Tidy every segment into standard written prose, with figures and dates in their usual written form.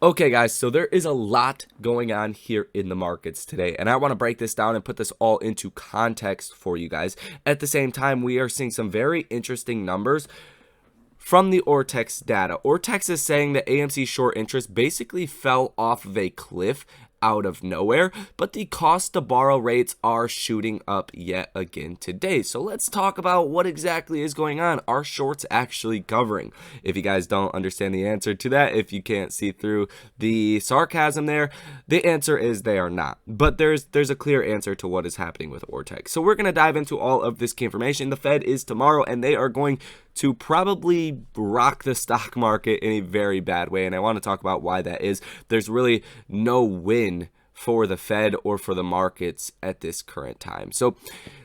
Okay, guys, so there is a lot going on here in the markets today, and I want to break this down and put this all into context for you guys. At the same time, we are seeing some very interesting numbers from the Ortex data. Ortex is saying that AMC short interest basically fell off of a cliff out of nowhere, but the cost to borrow rates are shooting up yet again today. So let's talk about what exactly is going on. Are shorts actually covering? If you guys don't understand the answer to that, if you can't see through the sarcasm there, the answer is they are not. But there's a clear answer to what is happening with Ortex. So we're going to dive into all of this key information. The Fed is tomorrow, and they are going to probably rock the stock market in a very bad way, and I want to talk about why that is. There's really no win for the Fed or for the markets at this current time. So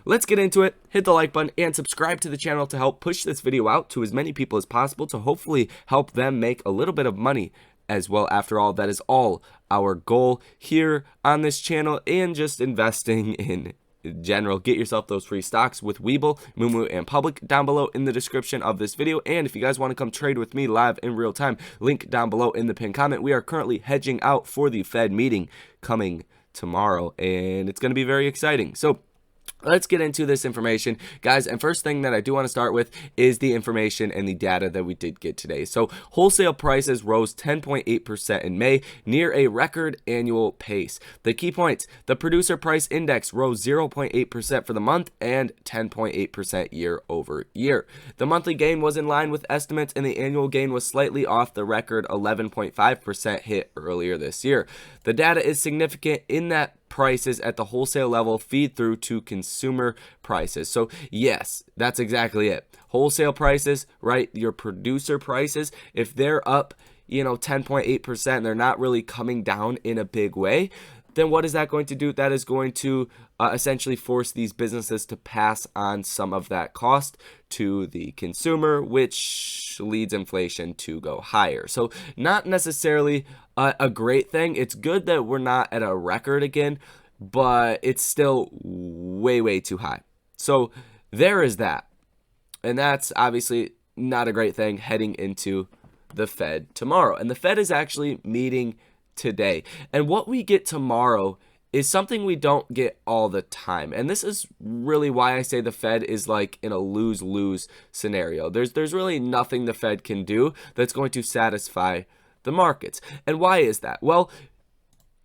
let's get into it. Hit the like button and subscribe to the channel to help push this video out to as many people as possible to hopefully help them make a little bit of money as well. After all, that is all our goal here on this channel and just investing in general. Get yourself those free stocks with Webull, Moomoo, and Public down below in the description of this video. And if you guys want to come trade with me live in real time, link down below in the pinned comment. We are currently hedging out for the Fed meeting coming tomorrow, and it's going to be very exciting. So let's get into this information, guys. And first thing that I do want to start with is the information and the data that we did get today. So wholesale prices rose 10.8% in May, near a record annual pace. The key points: the producer price index rose 0.8% for the month and 10.8% year over year. The monthly gain was in line with estimates, and the annual gain was slightly off the record 11.5% hit earlier this year. The data is significant in that prices at the wholesale level feed through to consumer prices. So yes, that's exactly it. Wholesale prices, right? Your producer prices, if they're up, 10.8%, they're not really coming down in a big way, then what is that going to do? That is going to essentially force these businesses to pass on some of that cost to the consumer, which leads inflation to go higher. So not necessarily a great thing. It's good that we're not at a record again, but it's still way, way too high. So there is that. And that's obviously not a great thing heading into the Fed tomorrow. And the Fed is actually meeting today. And what we get tomorrow is something we don't get all the time. And this is really why I say the Fed is like in a lose-lose scenario. There's really nothing the Fed can do that's going to satisfy the markets. And why is that? Well,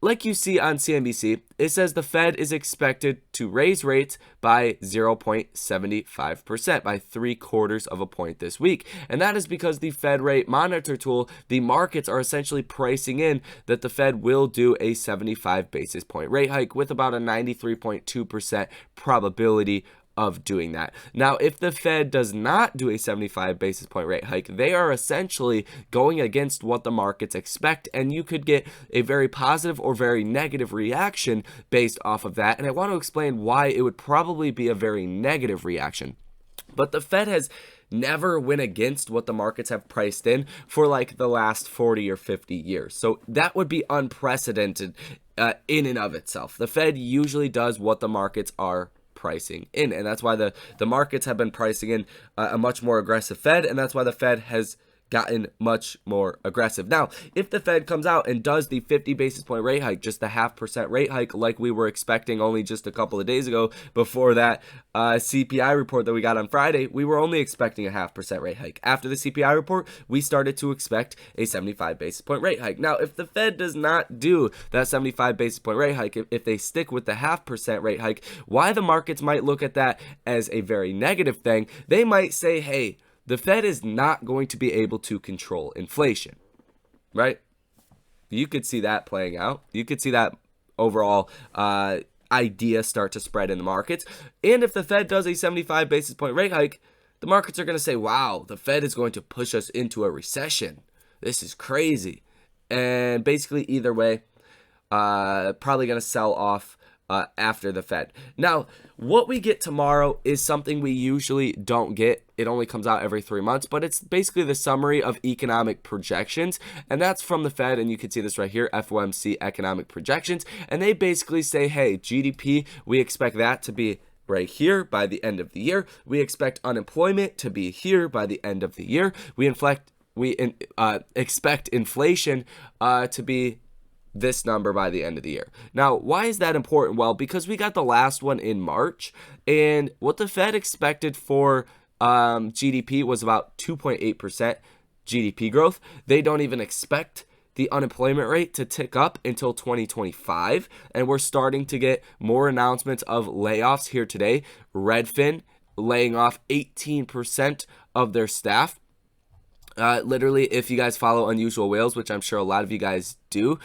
like you see on CNBC, it says the Fed is expected to raise rates by 0.75%, by 3/4 of a point this week. And that is because the Fed rate monitor tool, the markets are essentially pricing in that the Fed will do a 75 basis point rate hike with about a 93.2% probability of doing that. Now, if the Fed does not do a 75 basis point rate hike, they are essentially going against what the markets expect, and you could get a very positive or very negative reaction based off of that. And I want to explain why it would probably be a very negative reaction. But the Fed has never went against what the markets have priced in for like the last 40 or 50 years. So that would be unprecedented in and of itself. The Fed usually does what the markets are pricing in, and that's why the markets have been pricing in a much more aggressive Fed, and that's why the Fed has gotten much more aggressive. Now, if the Fed comes out and does the 50 basis point rate hike, just the 0.5% rate hike like we were expecting only just a couple of days ago before that CPI report that we got on Friday, we were only expecting a 0.5% rate hike. After the CPI report, we started to expect a 75 basis point rate hike. Now, if the Fed does not do that 75 basis point rate hike, if they stick with the 0.5% rate hike, why the markets might look at that as a very negative thing, they might say, hey, the Fed is not going to be able to control inflation, right? You could see that playing out. You could see that overall idea start to spread in the markets. And if the Fed does a 75 basis point rate hike, the markets are going to say, wow, the Fed is going to push us into a recession. This is crazy. And basically either way, probably going to sell off after the Fed. Now, what we get tomorrow is something we usually don't get. It only comes out every 3 months, but it's basically the summary of economic projections, and that's from the Fed, and you can see this right here, FOMC economic projections, and they basically say, hey, GDP, we expect that to be right here by the end of the year. We expect unemployment to be here by the end of the year. We expect inflation to be this number by the end of the year. Now, why is that important? Well, because we got the last one in March, and what the Fed expected for GDP was about 2.8% GDP growth. They don't even expect the unemployment rate to tick up until 2025, and we're starting to get more announcements of layoffs here today. Redfin laying off 18% of their staff. Literally, if you guys follow Unusual Whales, which I'm sure a lot of you guys do,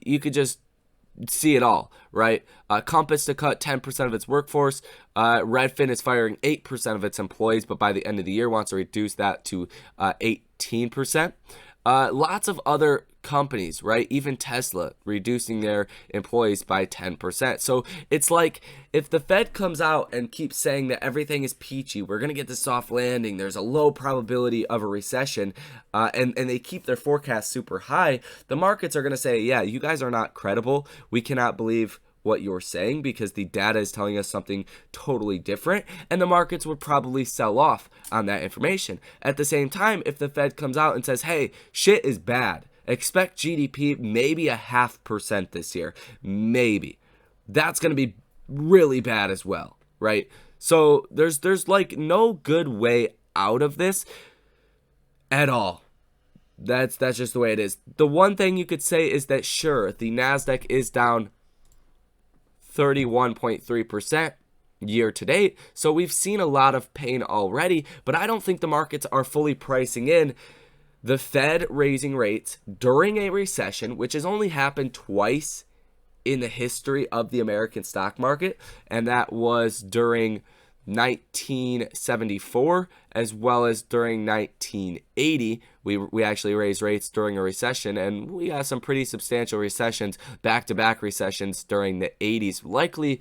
you could just see it all, right? Compass to cut 10% of its workforce. Redfin is firing 8% of its employees, but by the end of the year wants to reduce that to 18%. Lots of other companies, right? Even Tesla reducing their employees by 10%. So it's like if the Fed comes out and keeps saying that everything is peachy, we're going to get the soft landing, there's a low probability of a recession, and they keep their forecast super high, the markets are going to say, yeah, you guys are not credible. We cannot believe what you're saying because the data is telling us something totally different, and the markets would probably sell off on that information. At the same time, if the Fed comes out and says, hey, shit is bad, expect GDP maybe 0.5% this year, maybe, that's going to be really bad as well, right? So there's like no good way out of this at all. That's just the way it is. The one thing you could say is that sure, the Nasdaq is down 31.3% year to date. So we've seen a lot of pain already, but I don't think the markets are fully pricing in the Fed raising rates during a recession, which has only happened twice in the history of the American stock market, and that was during 1974 as well as during 1980. We actually raised rates during a recession, and we got some pretty substantial recessions, back-to-back recessions during the 80s, likely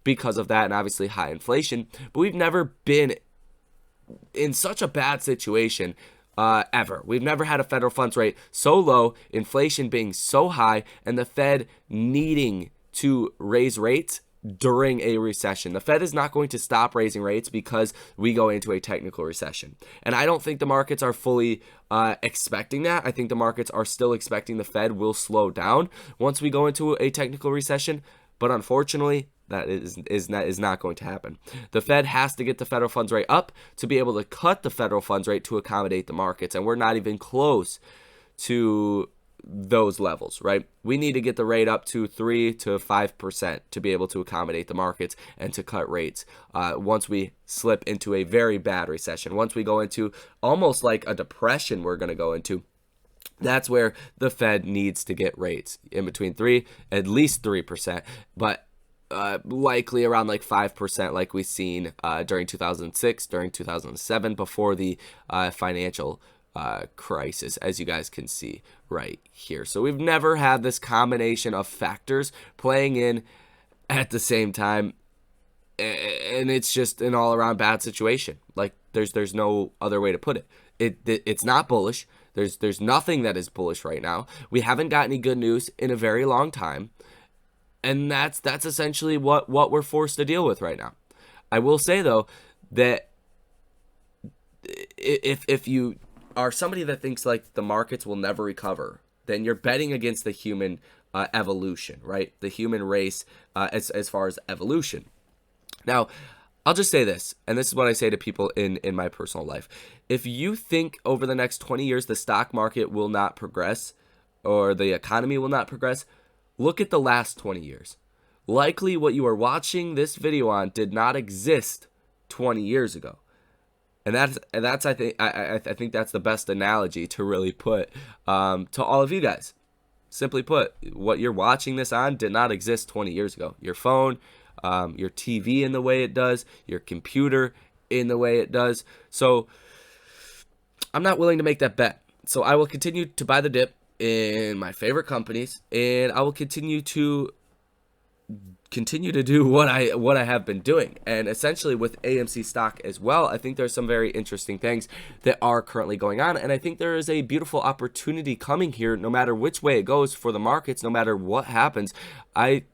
because of that and obviously high inflation. But we've never been in such a bad situation ever. We've never had a federal funds rate so low, inflation being so high, and the Fed needing to raise rates during a recession. The Fed is not going to stop raising rates because we go into a technical recession. And I don't think the markets are fully expecting that. I think the markets are still expecting the Fed will slow down once we go into a technical recession. But unfortunately, that is not going to happen. The Fed has to get the federal funds rate up to be able to cut the federal funds rate to accommodate the markets. And we're not even close to those levels, right? We need to get the rate up to 3 to 5% to be able to accommodate the markets and to cut rates once we slip into a very bad recession. Once we go into almost like a depression we're going to go into, that's where the Fed needs to get rates in between at least 3%, but likely around like 5% like we've seen during 2006, during 2007, before the financial crisis, as you guys can see right here. So we've never had this combination of factors playing in at the same time, and it's just an all-around bad situation. Like there's no other way to put it. It's not bullish. There's nothing that is bullish right now. We haven't got any good news in a very long time, and that's essentially what we're forced to deal with right now. I will say though that if you are somebody that thinks like the markets will never recover, then you're betting against the human evolution, right? The human race as far as evolution. Now, I'll just say this, and this is what I say to people in my personal life. If you think over the next 20 years the stock market will not progress or the economy will not progress, look at the last 20 years. Likely what you are watching this video on did not exist 20 years ago. And that's I think that's the best analogy to really put to all of you guys. Simply put, what you're watching this on did not exist 20 years ago. Your phone, your TV in the way it does, your computer in the way it does. So I'm not willing to make that bet. So I will continue to buy the dip in my favorite companies, and I will continue to do what I have been doing. And essentially with AMC stock as well, I think there's some very interesting things that are currently going on, and I think there is a beautiful opportunity coming here no matter which way it goes for the markets, no matter what happens. I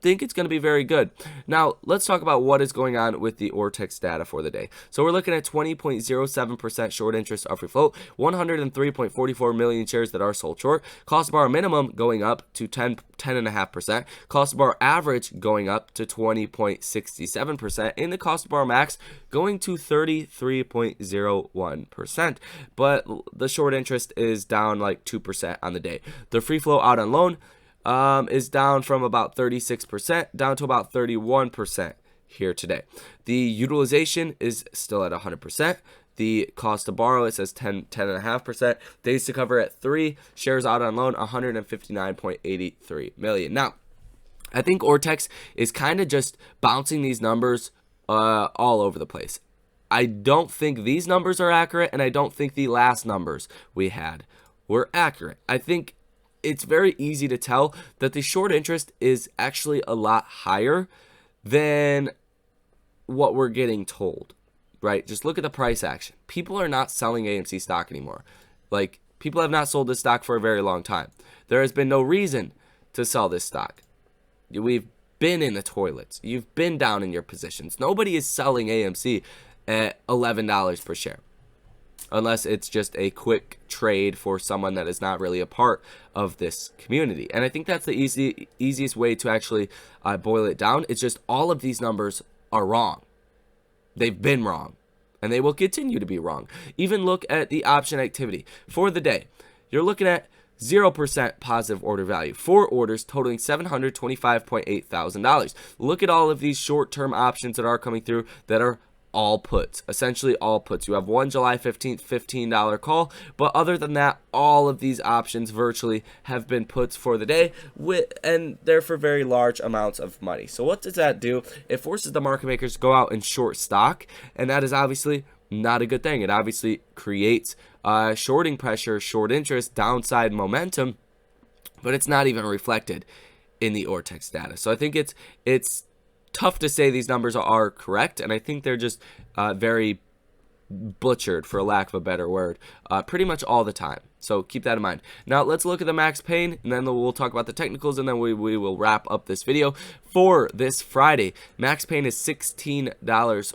think it's going to be very good. Now, let's talk about what is going on with the Ortex data for the day. So we're looking at 20.07% short interest of free float, 103.44 million shares that are sold short. Cost to borrow minimum going up to 10.5%. Cost to borrow average going up to 20.67%. And the cost to borrow max going to 33.01%. But the short interest is down like 2% on the day. The free float out on loan is down from about 36% down to about 31% here today. The utilization is still at 100%. The cost to borrow, it says 10.5%. Days to cover at 3. Shares out on loan, 159.83 million. Now, I think Ortex is kind of just bouncing these numbers all over the place. I don't think these numbers are accurate, and I don't think the last numbers we had were accurate. I think it's very easy to tell that the short interest is actually a lot higher than what we're getting told, right? Just look at the price action. People are not selling AMC stock anymore. Like, people have not sold this stock for a very long time. There has been no reason to sell this stock. We've been in the toilets. You've been down in your positions. Nobody is selling AMC at $11 per share, unless it's just a quick trade for someone that is not really a part of this community. And I think that's the easiest way to actually boil it down. It's just all of these numbers are wrong. They've been wrong, and they will continue to be wrong. Even look at the option activity for the day. You're looking at 0% positive order value. 4 orders totaling $725.8 thousand. Look at all of these short-term options that are coming through that are all puts, essentially all puts. You have one July 15th $15 call, but other than that, all of these options virtually have been puts for the day, and they're for very large amounts of money. So what does that do? It forces the market makers to go out and short stock, and that is obviously not a good thing. It obviously creates shorting pressure, short interest, downside momentum, but it's not even reflected in the Ortex data. So I think it's tough to say these numbers are correct, and I think they're just very butchered, for lack of a better word, pretty much all the time. So keep that in mind. Now let's look at the max pain, and then we'll talk about the technicals, and then we will wrap up this video for this Friday. Max pain is $16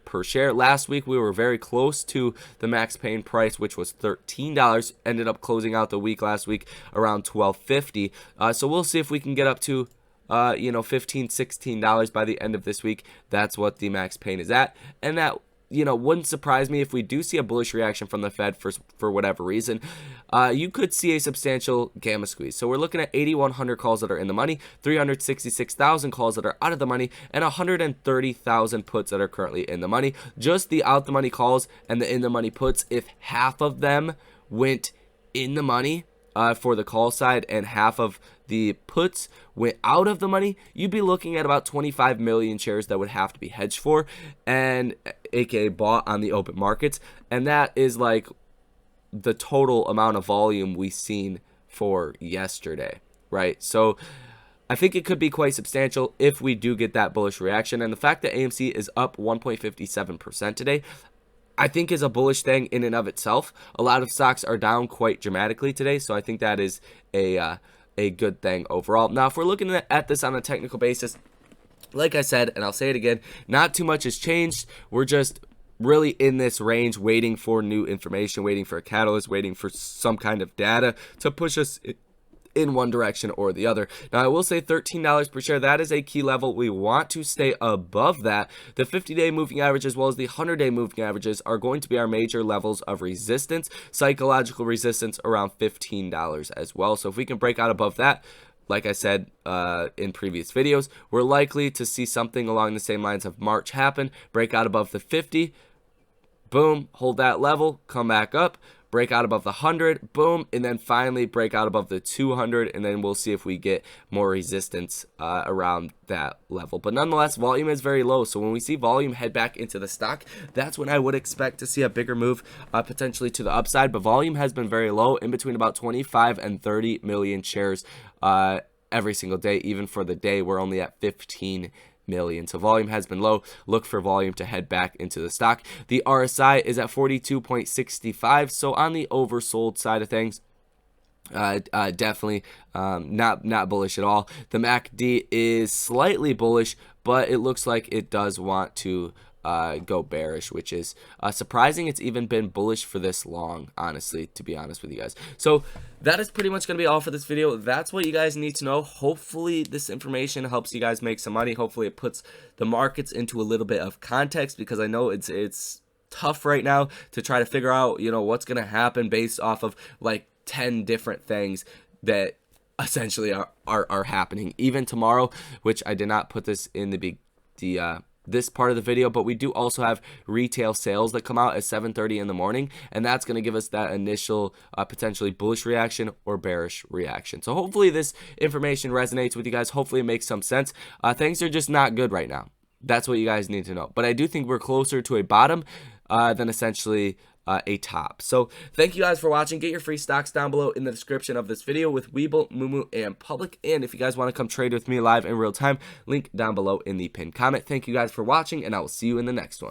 per share. Last week we were very close to the max pain price, which was $13. Ended up closing out the week last week around $12.50. So we'll see if we can get up to $15, $16 by the end of this week. That's what the max pain is at, and that wouldn't surprise me if we do see a bullish reaction from the Fed for whatever reason. You could see a substantial gamma squeeze. So we're looking at 8,100 calls that are in the money, 366,000 calls that are out of the money, and 130,000 puts that are currently in the money. Just the out the money calls and the in the money puts, if half of them went in the money for the call side and half of the puts went out of the money, you'd be looking at about 25 million shares that would have to be hedged for, and aka bought on the open markets, and that is like the total amount of volume we've seen for yesterday, right? So I think it could be quite substantial if we do get that bullish reaction, and the fact that AMC is up 1.57% today, I think is a bullish thing in and of itself. A lot of stocks are down quite dramatically today, so I think that is a good thing overall. Now, if we're looking at this on a technical basis, like I said, and I'll say it again, not too much has changed. We're just really in this range, waiting for new information, waiting for a catalyst, waiting for some kind of data to push us in one direction or the other. Now, I will say $13 per share, that is a key level. We want to stay above that. The 50-day moving average as well as the 100-day moving averages are going to be our major levels of resistance. Psychological resistance around $15 as well. So if we can break out above that, like I said in previous videos, we're likely to see something along the same lines of March happen. Break out above the 50, boom, hold that level, come back up, break out above the 100, boom, and then finally break out above the 200, and then we'll see if we get more resistance around that level. But nonetheless, volume is very low, so when we see volume head back into the stock, that's when I would expect to see a bigger move potentially to the upside. But volume has been very low, in between about 25 and 30 million shares every single day. Even for the day, we're only at 15 million. So volume has been low. Look for volume to head back into the stock. The RSI is at 42.65, so on the oversold side of things. Definitely not bullish at all. The MACD is slightly bullish, but it looks like it does want to go bearish, which is surprising. It's even been bullish for this long, honestly, to be honest with you guys. So that is pretty much going to be all for this video. That's what you guys need to know. Hopefully this information helps you guys make some money. Hopefully it puts the markets into a little bit of context, because I know it's tough right now to try to figure out, you know, what's going to happen based off of like 10 different things that essentially are happening. Even tomorrow, which I did not put this in this part of the video, but we do also have retail sales that come out at 7:30 in the morning, and that's going to give us that initial potentially bullish reaction or bearish reaction. So hopefully this information resonates with you guys. Hopefully it makes some sense. Things are just not good right now. That's what you guys need to know. But I do think we're closer to a bottom than essentially a top. So thank you guys for watching. Get your free stocks down below in the description of this video with Webull, Moomoo, and Public. And if you guys want to come trade with me live in real time, link down below in the pinned comment. Thank you guys for watching, and I will see you in the next one.